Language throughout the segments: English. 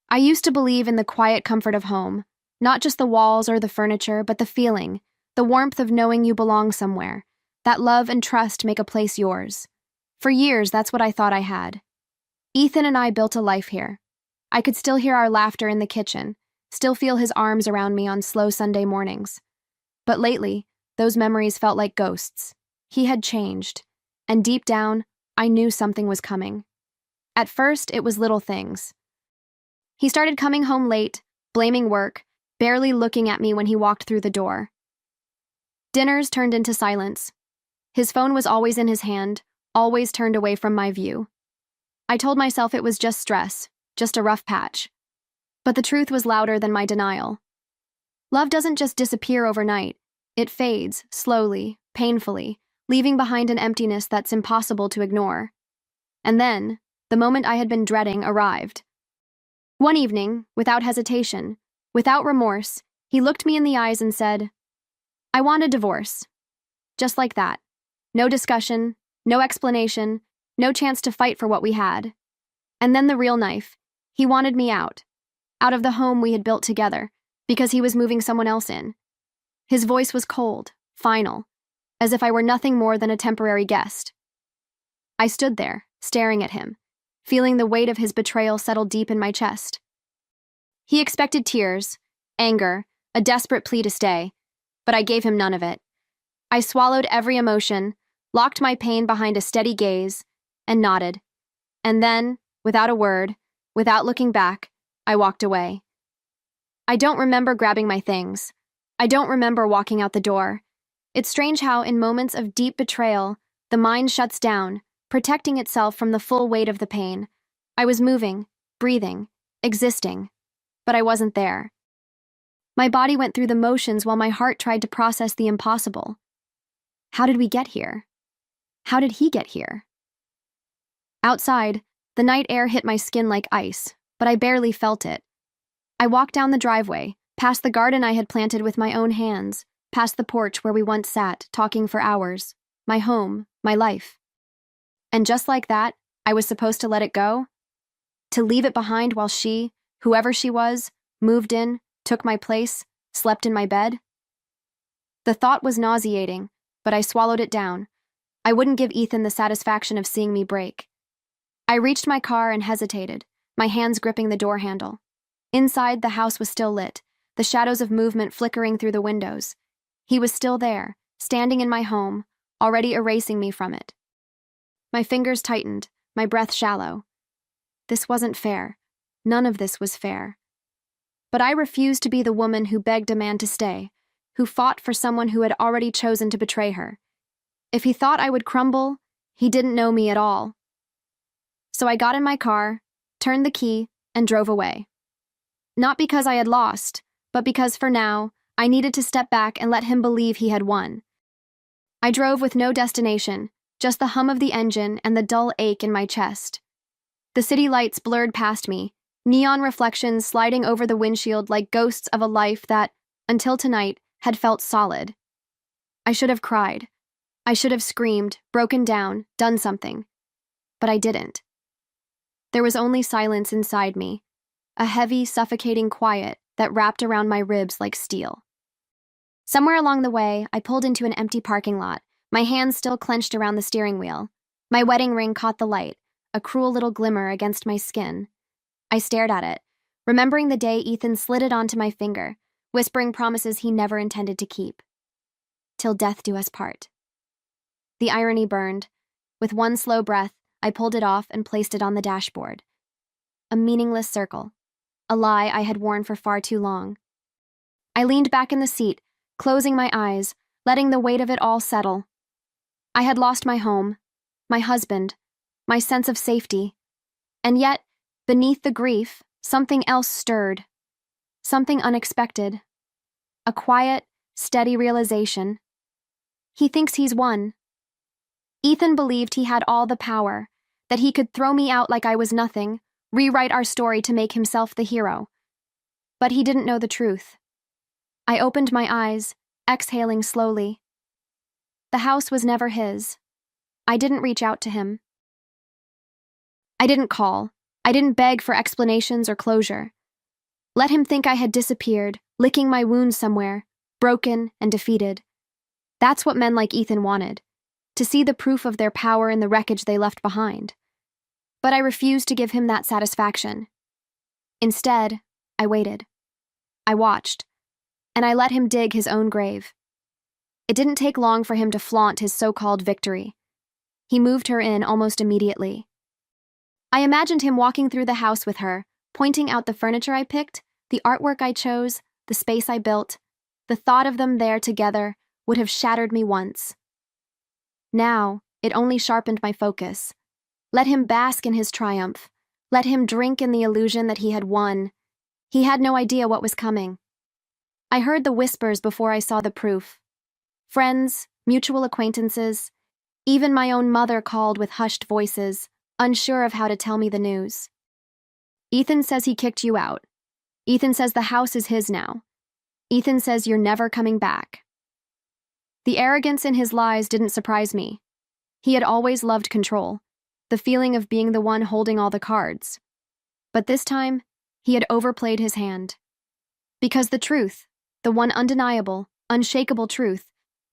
I used to believe in the quiet comfort of home, not just the walls or the furniture, but the feeling, the warmth of knowing you belong somewhere, that love and trust make a place yours. For years, that's what I thought I had. Ethan and I built a life here. I could still hear our laughter in the kitchen, still feel his arms around me on slow Sunday mornings. But lately, those memories felt like ghosts. He had changed, and deep down, I knew something was coming. At first, it was little things. He started coming home late, blaming work, barely looking at me when he walked through the door. Dinners turned into silence. His phone was always in his hand, always turned away from my view. I told myself it was just stress, just a rough patch. But the truth was louder than my denial. Love doesn't just disappear overnight. It fades, slowly, painfully, leaving behind an emptiness that's impossible to ignore. And then, the moment I had been dreading arrived. One evening, without hesitation, without remorse, he looked me in the eyes and said, "I want a divorce." Just like that. No discussion, no explanation, no chance to fight for what we had. And then the real knife. He wanted me out of the home we had built together, because he was moving someone else in. His voice was cold, final, as if I were nothing more than a temporary guest. I stood there, staring at him, feeling the weight of his betrayal settle deep in my chest. He expected tears, anger, a desperate plea to stay, but I gave him none of it. I swallowed every emotion, locked my pain behind a steady gaze, and nodded. And then, without a word, without looking back, I walked away. I don't remember grabbing my things. I don't remember walking out the door. It's strange how, in moments of deep betrayal, the mind shuts down, protecting itself from the full weight of the pain. I was moving, breathing, existing, but I wasn't there. My body went through the motions while my heart tried to process the impossible. How did we get here? How did he get here? Outside, the night air hit my skin like ice, but I barely felt it. I walked down the driveway, past the garden I had planted with my own hands, past the porch where we once sat, talking for hours. My home, my life. And just like that, I was supposed to let it go? To leave it behind while she, whoever she was, moved in, took my place, slept in my bed? The thought was nauseating, but I swallowed it down. I wouldn't give Ethan the satisfaction of seeing me break. I reached my car and hesitated, my hands gripping the door handle. Inside, the house was still lit, the shadows of movement flickering through the windows. He was still there, standing in my home, already erasing me from it. My fingers tightened, my breath shallow. This wasn't fair. None of this was fair. But I refused to be the woman who begged a man to stay, who fought for someone who had already chosen to betray her. If he thought I would crumble, he didn't know me at all. So I got in my car, turned the key, and drove away. Not because I had lost, but because for now, I needed to step back and let him believe he had won. I drove with no destination, just the hum of the engine and the dull ache in my chest. The city lights blurred past me, neon reflections sliding over the windshield like ghosts of a life that, until tonight, had felt solid. I should have cried. I should have screamed, broken down, done something. But I didn't. There was only silence inside me, a heavy, suffocating quiet that wrapped around my ribs like steel. Somewhere along the way, I pulled into an empty parking lot, my hands still clenched around the steering wheel. My wedding ring caught the light, a cruel little glimmer against my skin. I stared at it, remembering the day Ethan slid it onto my finger, whispering promises he never intended to keep. Till death do us part. The irony burned. With one slow breath, I pulled it off and placed it on the dashboard. A meaningless circle, a lie I had worn for far too long. I leaned back in the seat, closing my eyes, letting the weight of it all settle. I had lost my home, my husband, my sense of safety. And yet, beneath the grief, something else stirred. Something unexpected. A quiet, steady realization. He thinks he's won. Ethan believed he had all the power, that he could throw me out like I was nothing, rewrite our story to make himself the hero. But he didn't know the truth. I opened my eyes, exhaling slowly. The house was never his. I didn't reach out to him. I didn't call. I didn't beg for explanations or closure. Let him think I had disappeared, licking my wounds somewhere, broken and defeated. That's what men like Ethan wanted, to see the proof of their power in the wreckage they left behind. But I refused to give him that satisfaction. Instead, I waited. I watched, and I let him dig his own grave. It didn't take long for him to flaunt his so-called victory. He moved her in almost immediately. I imagined him walking through the house with her, pointing out the furniture I picked, the artwork I chose, the space I built. The thought of them there together would have shattered me once. Now, it only sharpened my focus. Let him bask in his triumph. Let him drink in the illusion that he had won. He had no idea what was coming. I heard the whispers before I saw the proof. Friends, mutual acquaintances, even my own mother called with hushed voices, unsure of how to tell me the news. Ethan says he kicked you out. Ethan says the house is his now. Ethan says you're never coming back. The arrogance in his lies didn't surprise me. He had always loved control, the feeling of being the one holding all the cards. But this time, he had overplayed his hand. Because the truth, the one undeniable, unshakable truth,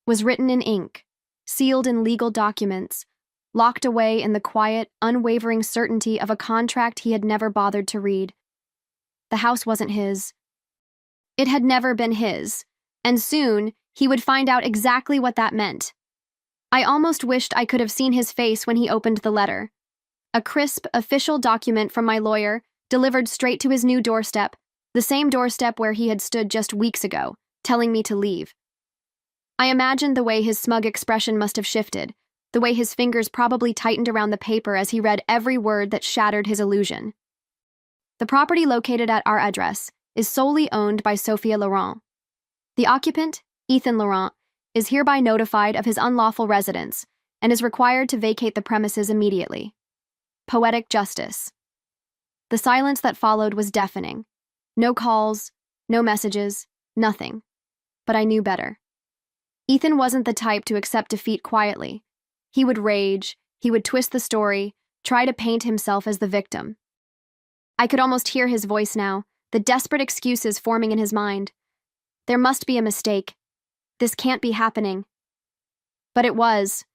was written in ink, sealed in legal documents, locked away in the quiet, unwavering certainty of a contract he had never bothered to read. The house wasn't his. It had never been his, and soon he would find out exactly what that meant. I almost wished I could have seen his face when he opened the letter. A crisp, official document from my lawyer, delivered straight to his new doorstep, the same doorstep where he had stood just weeks ago, telling me to leave. I imagined the way his smug expression must have shifted, the way his fingers probably tightened around the paper as he read every word that shattered his illusion. The property located at our address is solely owned by Sophia Laurent. The occupant, Ethan Laurent, is hereby notified of his unlawful residence and is required to vacate the premises immediately. Poetic justice. The silence that followed was deafening. No calls, no messages, nothing. But I knew better. Ethan wasn't the type to accept defeat quietly. He would rage, he would twist the story, try to paint himself as the victim. I could almost hear his voice now, the desperate excuses forming in his mind. There must be a mistake. This can't be happening. But it was.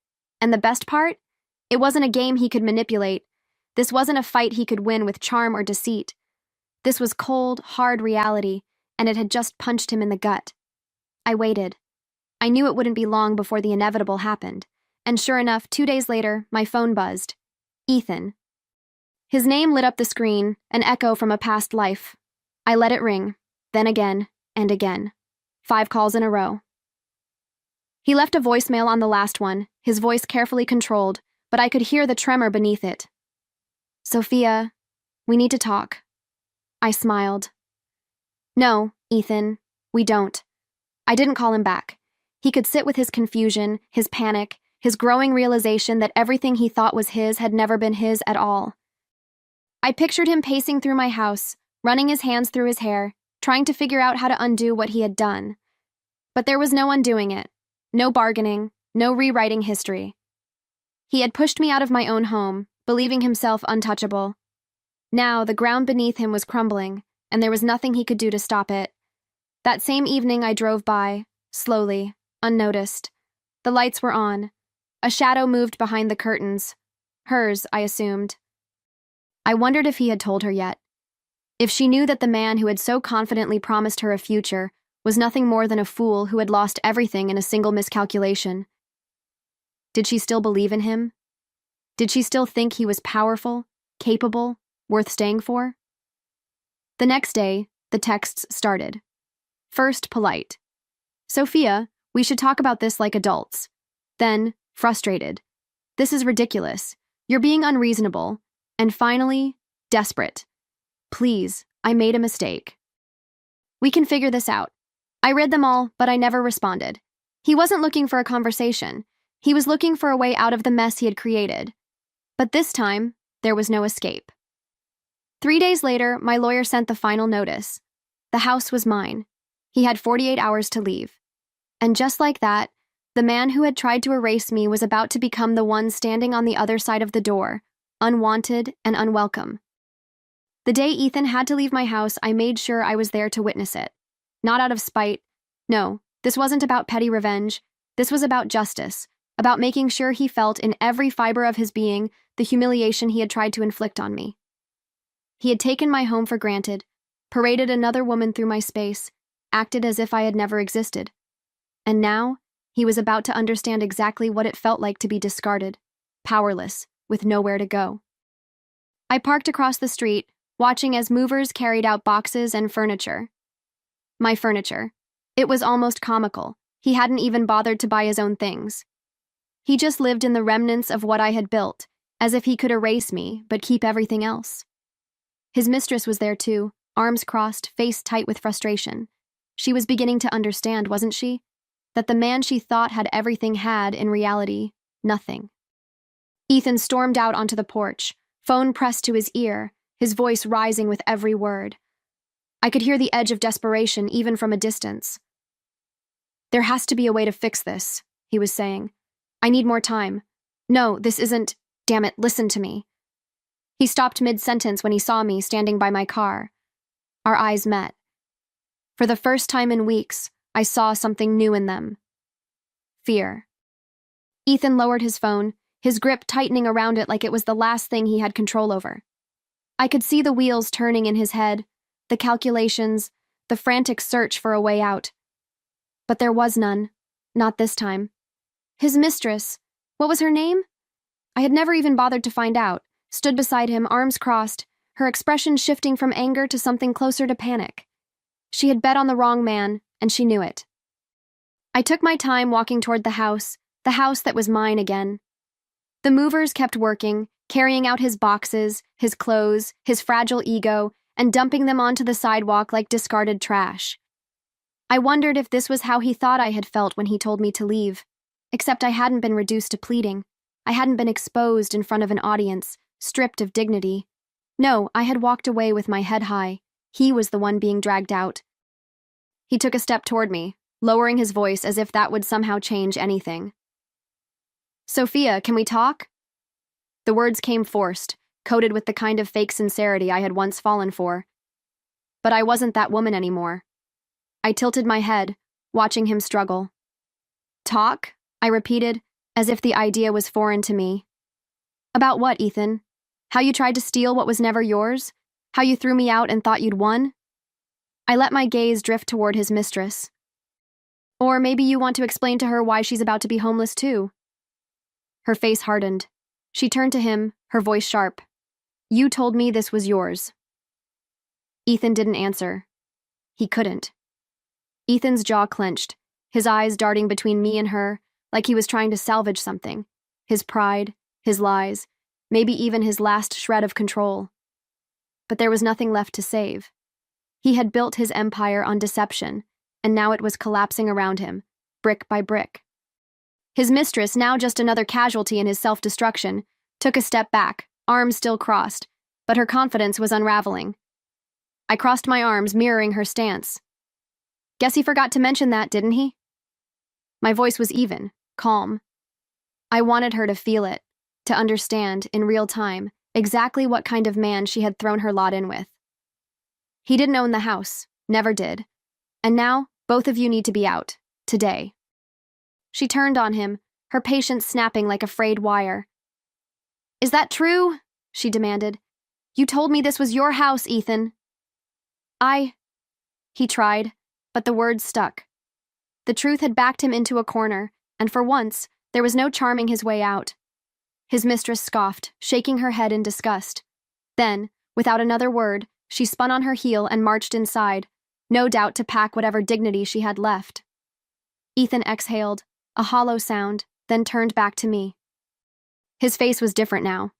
And the best part? It wasn't a game he could manipulate. This wasn't a fight he could win with charm or deceit. This was cold, hard reality, and it had just punched him in the gut. I waited. I knew it wouldn't be long before the inevitable happened, and sure enough, 2 days later, my phone buzzed. Ethan. His name lit up the screen, an echo from a past life. I let it ring, then again, and again. 5 calls in a row. He left a voicemail on the last one, his voice carefully controlled, but I could hear the tremor beneath it. Sophia, we need to talk. I smiled. No, Ethan, we don't. I didn't call him back. He could sit with his confusion, his panic, his growing realization that everything he thought was his had never been his at all. I pictured him pacing through my house, running his hands through his hair, trying to figure out how to undo what he had done. But there was no undoing it. No bargaining, no rewriting history. He had pushed me out of my own home, believing himself untouchable. Now, the ground beneath him was crumbling, and there was nothing he could do to stop it. That same evening I drove by, slowly, unnoticed. The lights were on. A shadow moved behind the curtains. Hers, I assumed. I wondered if he had told her yet. If she knew that the man who had so confidently promised her a future was nothing more than a fool who had lost everything in a single miscalculation. Did she still believe in him? Did she still think he was powerful, capable, worth staying for? The next day, the texts started. First, polite. Sophia, we should talk about this like adults. Then, frustrated. This is ridiculous. You're being unreasonable. And finally, desperate. Please, I made a mistake. We can figure this out. I read them all, but I never responded. He wasn't looking for a conversation. He was looking for a way out of the mess he had created. But this time, there was no escape. 3 days later, my lawyer sent the final notice. The house was mine. He had 48 hours to leave. And just like that, the man who had tried to erase me was about to become the one standing on the other side of the door, unwanted and unwelcome. The day Ethan had to leave my house, I made sure I was there to witness it. Not out of spite. No, this wasn't about petty revenge. This was about justice, about making sure he felt in every fiber of his being the humiliation he had tried to inflict on me. He had taken my home for granted, paraded another woman through my space, acted as if I had never existed. And now, he was about to understand exactly what it felt like to be discarded, powerless, with nowhere to go. I parked across the street, watching as movers carried out boxes and furniture. My furniture. It was almost comical. He hadn't even bothered to buy his own things. He just lived in the remnants of what I had built, as if he could erase me, but keep everything else. His mistress was there too, arms crossed, face tight with frustration. She was beginning to understand, wasn't she? That the man she thought had everything had, in reality, nothing. Ethan stormed out onto the porch, phone pressed to his ear, his voice rising with every word. I could hear the edge of desperation even from a distance. "There has to be a way to fix this," he was saying. "I need more time. No, this isn't— Damn it, listen to me." He stopped mid-sentence when he saw me standing by my car. Our eyes met. For the first time in weeks, I saw something new in them. Fear. Ethan lowered his phone, his grip tightening around it like it was the last thing he had control over. I could see the wheels turning in his head, the calculations, the frantic search for a way out. But there was none. Not this time. His mistress, what was her name? I had never even bothered to find out, stood beside him, arms crossed, her expression shifting from anger to something closer to panic. She had bet on the wrong man, and she knew it. I took my time walking toward the house that was mine again. The movers kept working, carrying out his boxes, his clothes, his fragile ego, and dumping them onto the sidewalk like discarded trash. I wondered if this was how he thought I had felt when he told me to leave. Except I hadn't been reduced to pleading. I hadn't been exposed in front of an audience, stripped of dignity. No, I had walked away with my head high. He was the one being dragged out. He took a step toward me, lowering his voice as if that would somehow change anything. "Sophia, can we talk?" The words came forced, coated with the kind of fake sincerity I had once fallen for. But I wasn't that woman anymore. I tilted my head, watching him struggle. "Talk?" I repeated, as if the idea was foreign to me. "About what, Ethan? How you tried to steal what was never yours? How you threw me out and thought you'd won?" I let my gaze drift toward his mistress. "Or maybe you want to explain to her why she's about to be homeless too." Her face hardened. She turned to him, her voice sharp. "You told me this was yours." Ethan didn't answer. He couldn't. Ethan's jaw clenched, his eyes darting between me and her, like he was trying to salvage something. His pride, his lies, maybe even his last shred of control. But there was nothing left to save. He had built his empire on deception, and now it was collapsing around him, brick by brick. His mistress, now just another casualty in his self-destruction, took a step back, arms still crossed, but her confidence was unraveling. I crossed my arms, mirroring her stance. "Guess he forgot to mention that, didn't he?" My voice was even, calm. I wanted her to feel it, to understand, in real time, exactly what kind of man she had thrown her lot in with. He didn't own the house, never did. And now, both of you need to be out, today. She turned on him, her patience snapping like a frayed wire. "Is that true?" she demanded. "You told me this was your house, Ethan." He tried, but the words stuck. The truth had backed him into a corner, and for once, there was no charming his way out. His mistress scoffed, shaking her head in disgust. Then, without another word, she spun on her heel and marched inside, no doubt to pack whatever dignity she had left. Ethan exhaled, a hollow sound, then turned back to me. His face was different now.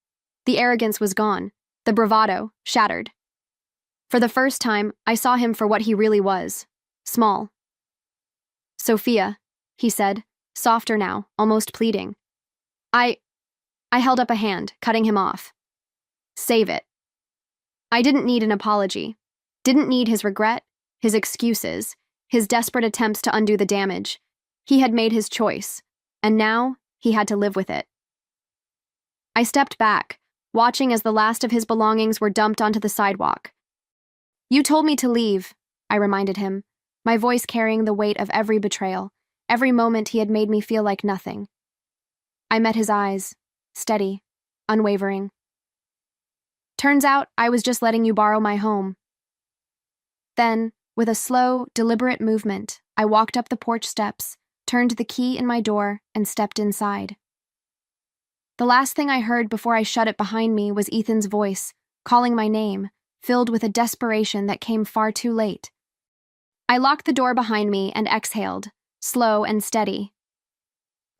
The arrogance was gone, the bravado shattered. For the first time, I saw him for what he really was, small. "Sophia," he said, softer now, almost pleading. I held up a hand, cutting him off. "Save it." I didn't need an apology, didn't need his regret, his excuses, his desperate attempts to undo the damage. He had made his choice, and now he had to live with it. I stepped back, watching as the last of his belongings were dumped onto the sidewalk. "You told me to leave," I reminded him, my voice carrying the weight of every betrayal, every moment he had made me feel like nothing. I met his eyes, steady, unwavering. "Turns out I was just letting you borrow my home." Then, with a slow, deliberate movement, I walked up the porch steps, turned the key in my door, and stepped inside. The last thing I heard before I shut it behind me was Ethan's voice, calling my name, filled with a desperation that came far too late. I locked the door behind me and exhaled, slow and steady.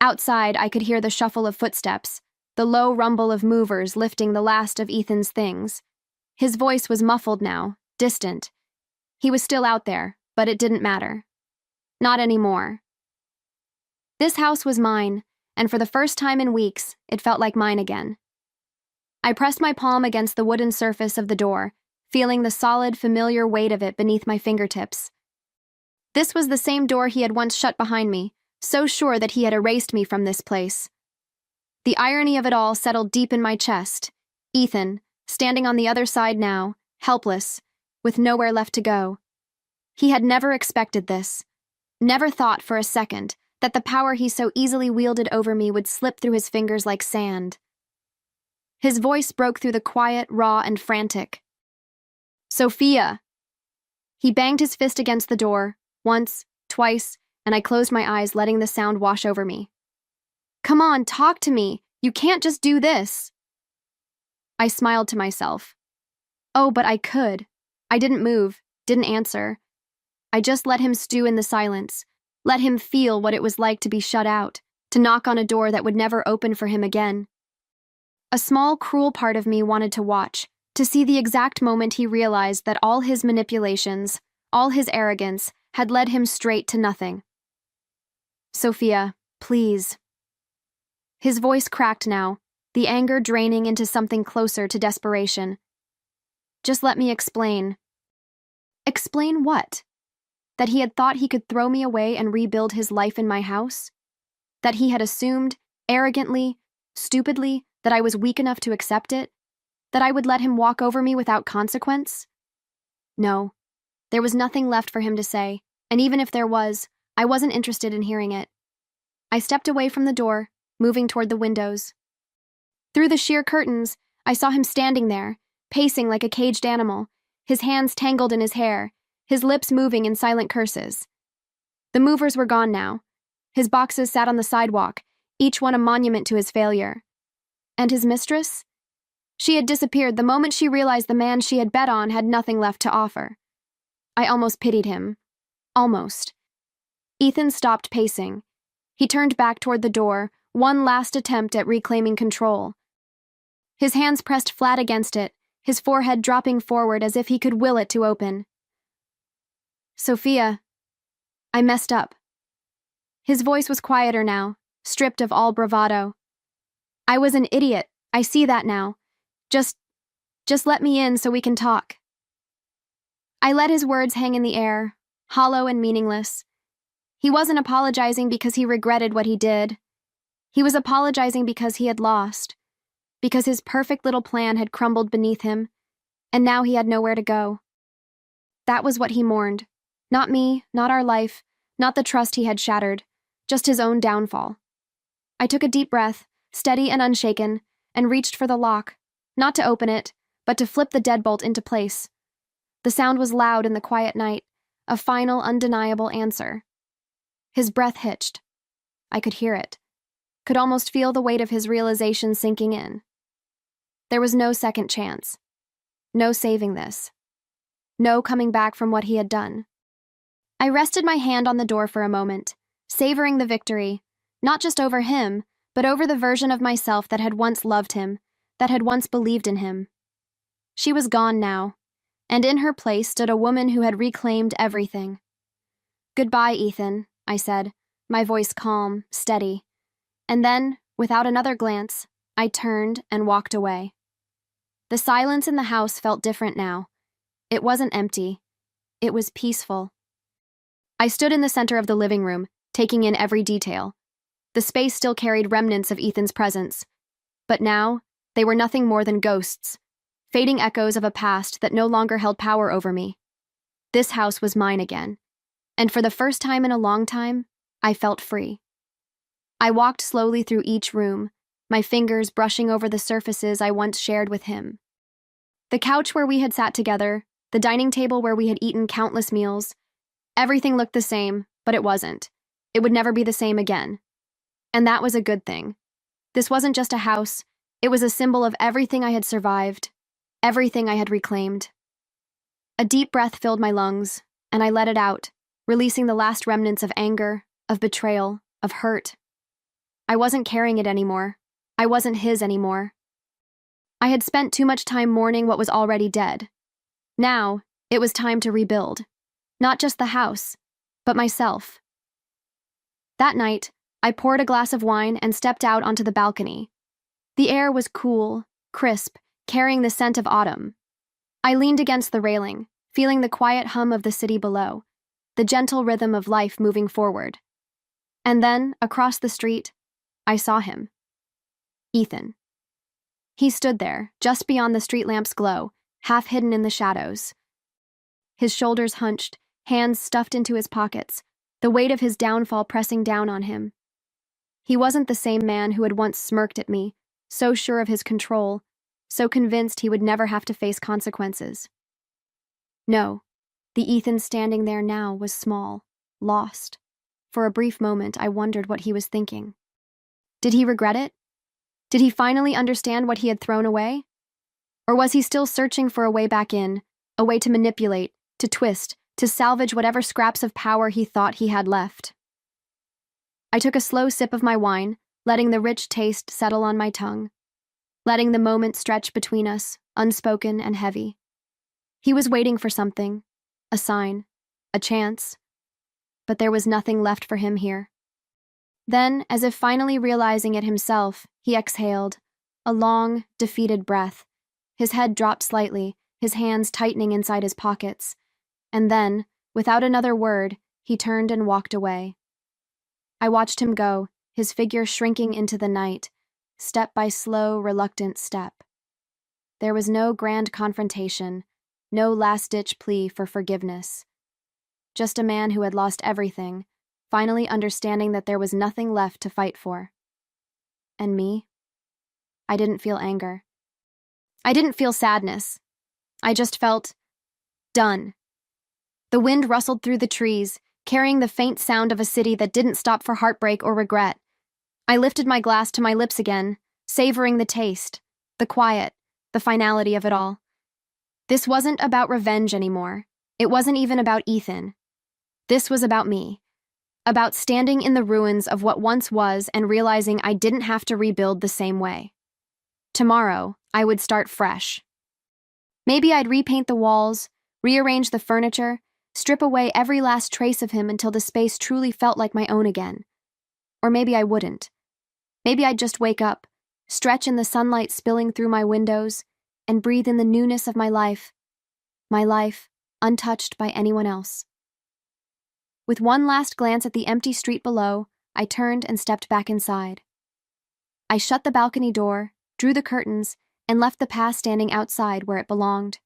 Outside, I could hear the shuffle of footsteps, the low rumble of movers lifting the last of Ethan's things. His voice was muffled now, distant. He was still out there, but it didn't matter. Not anymore. This house was mine, and for the first time in weeks, it felt like mine again. I pressed my palm against the wooden surface of the door, feeling the solid, familiar weight of it beneath my fingertips. This was the same door he had once shut behind me, so sure that he had erased me from this place. The irony of it all settled deep in my chest. Ethan, standing on the other side now, helpless, with nowhere left to go. He had never expected this, never thought for a second that the power he so easily wielded over me would slip through his fingers like sand. His voice broke through the quiet, raw, and frantic. "Sophia!" He banged his fist against the door, once, twice, and I closed my eyes, letting the sound wash over me. "Come on, talk to me. You can't just do this." I smiled to myself. Oh, but I could. I didn't move, didn't answer. I just let him stew in the silence, let him feel what it was like to be shut out, to knock on a door that would never open for him again. A small, cruel part of me wanted to watch, to see the exact moment he realized that all his manipulations, all his arrogance, had led him straight to nothing. "Sophia, please." His voice cracked now, the anger draining into something closer to desperation. "Just let me explain." Explain what? That he had thought he could throw me away and rebuild his life in my house? That he had assumed, arrogantly, stupidly, that I was weak enough to accept it? That I would let him walk over me without consequence? No. There was nothing left for him to say, and even if there was, I wasn't interested in hearing it. I stepped away from the door, moving toward the windows. Through the sheer curtains, I saw him standing there, pacing like a caged animal, his hands tangled in his hair, his lips moving in silent curses. The movers were gone now. His boxes sat on the sidewalk, each one a monument to his failure. And his mistress? She had disappeared the moment she realized the man she had bet on had nothing left to offer. I almost pitied him. Almost. Ethan stopped pacing. He turned back toward the door, one last attempt at reclaiming control. His hands pressed flat against it, his forehead dropping forward as if he could will it to open. "Sophia, I messed up." His voice was quieter now, stripped of all bravado. "I was an idiot, I see that now. Just let me in so we can talk." I let his words hang in the air, hollow and meaningless. He wasn't apologizing because he regretted what he did. He was apologizing because he had lost, because his perfect little plan had crumbled beneath him, and now he had nowhere to go. That was what he mourned. Not me, not our life, not the trust he had shattered, just his own downfall. I took a deep breath, steady and unshaken, and reached for the lock, not to open it, but to flip the deadbolt into place. The sound was loud in the quiet night, a final, undeniable answer. His breath hitched. I could hear it, could almost feel the weight of his realization sinking in. There was no second chance. No saving this. No coming back from what he had done. I rested my hand on the door for a moment, savoring the victory, not just over him, but over the version of myself that had once loved him, that had once believed in him. She was gone now, and in her place stood a woman who had reclaimed everything. "Goodbye, Ethan," I said, my voice calm, steady. And then, without another glance, I turned and walked away. The silence in the house felt different now. It wasn't empty. It was peaceful. I stood in the center of the living room, taking in every detail. The space still carried remnants of Ethan's presence, but now They were nothing more than ghosts, fading echoes of a past that no longer held power over me. This house was mine again, and for the first time in a long time, I felt free. I walked slowly through each room, my fingers brushing over the surfaces I once shared with him. The couch where we had sat together, the dining table where we had eaten countless meals, everything looked the same, but it wasn't. It would never be the same again. And that was a good thing. This wasn't just a house, it was a symbol of everything I had survived, everything I had reclaimed. A deep breath filled my lungs, and I let it out, releasing the last remnants of anger, of betrayal, of hurt. I wasn't carrying it anymore. I wasn't his anymore. I had spent too much time mourning what was already dead. Now, it was time to rebuild. Not just the house, but myself. That night, I poured a glass of wine and stepped out onto the balcony. The air was cool, crisp, carrying the scent of autumn. I leaned against the railing, feeling the quiet hum of the city below, the gentle rhythm of life moving forward. And then, across the street, I saw him. Ethan. He stood there, just beyond the street lamp's glow, half hidden in the shadows. His shoulders hunched, hands stuffed into his pockets, the weight of his downfall pressing down on him. He wasn't the same man who had once smirked at me, so sure of his control, so convinced he would never have to face consequences. No, the Ethan standing there now was small, lost. For a brief moment, I wondered what he was thinking. Did he regret it? Did he finally understand what he had thrown away? Or was he still searching for a way back in, a way to manipulate, to twist, to salvage whatever scraps of power he thought he had left? I took a slow sip of my wine, letting the rich taste settle on my tongue, letting the moment stretch between us, unspoken and heavy. He was waiting for something, a sign, a chance, but there was nothing left for him here. Then, as if finally realizing it himself, he exhaled, a long, defeated breath. His head dropped slightly, his hands tightening inside his pockets. And then, without another word, he turned and walked away. I watched him go, his figure shrinking into the night, step by slow, reluctant step. There was no grand confrontation, no last-ditch plea for forgiveness. Just a man who had lost everything, finally understanding that there was nothing left to fight for. And me? I didn't feel anger. I didn't feel sadness. I just felt done. The wind rustled through the trees, carrying the faint sound of a city that didn't stop for heartbreak or regret. I lifted my glass to my lips again, savoring the taste, the quiet, the finality of it all. This wasn't about revenge anymore. It wasn't even about Ethan. This was about me. About standing in the ruins of what once was and realizing I didn't have to rebuild the same way. Tomorrow, I would start fresh. Maybe I'd repaint the walls, rearrange the furniture, strip away every last trace of him until the space truly felt like my own again. Or maybe I wouldn't. Maybe I'd just wake up, stretch in the sunlight spilling through my windows, and breathe in the newness of my life untouched by anyone else. With one last glance at the empty street below, I turned and stepped back inside. I shut the balcony door, drew the curtains, and left the past standing outside where it belonged.